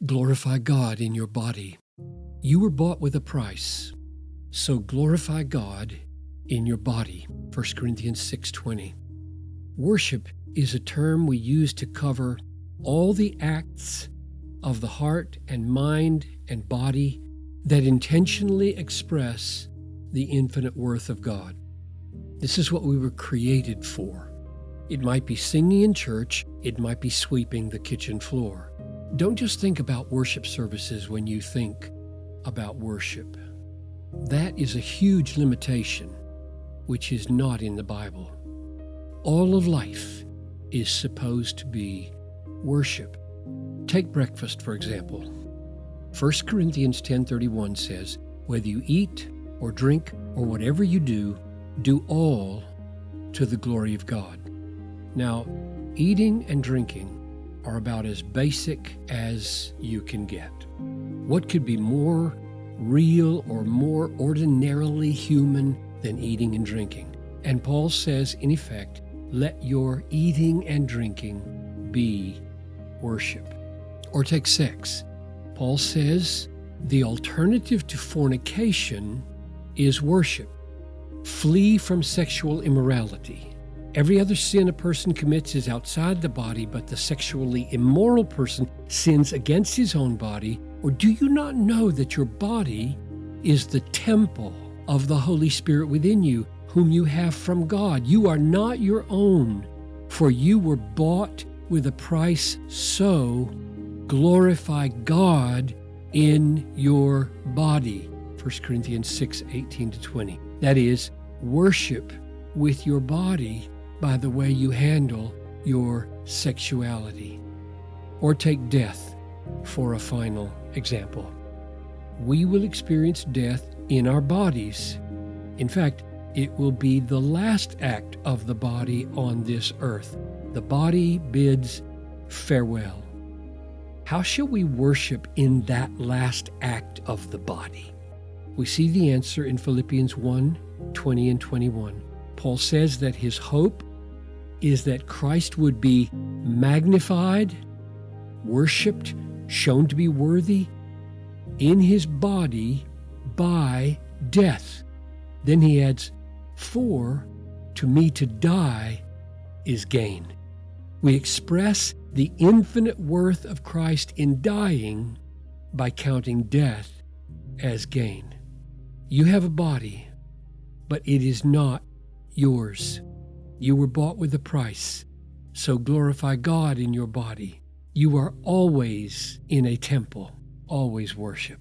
Glorify God in your body. You were bought with a price, so glorify God in your body. 1 Corinthians 6:20. Worship is a term we use to cover all the acts of the heart and mind and body that intentionally express the infinite worth of God. This is what we were created for. It might be singing in church, it might be sweeping the kitchen floor. Don't just think about worship services when you think about worship. That is a huge limitation, which is not in the Bible. All of life is supposed to be worship. Take breakfast, for example. 1 Corinthians 10:31 says, "Whether you eat or drink or whatever you do all to the glory of God." Now, eating and drinking are about as basic as you can get. What could be more real or more ordinarily human than eating and drinking? And Paul says, in effect, let your eating and drinking be worship. Or take sex. Paul says the alternative to fornication is worship. Flee from sexual immorality. Every other sin a person commits is outside the body, but the sexually immoral person sins against his own body. Or do you not know that your body is the temple of the Holy Spirit within you, whom you have from God? You are not your own, for you were bought with a price, so glorify God in your body. 1 Corinthians 6:18-20. That is, worship with your body by the way you handle your sexuality. Or take death for a final example. We will experience death in our bodies. In fact, it will be the last act of the body on this earth. The body bids farewell. How shall we worship in that last act of the body? We see the answer in Philippians 1:20 and 21. Paul says that his hope is that Christ would be magnified, worshipped, shown to be worthy in his body by death. Then he adds, "For to me to die is gain." We express the infinite worth of Christ in dying by counting death as gain. You have a body, but it is not yours. You were bought with a price, so glorify God in your body. You are always in a temple, always worship.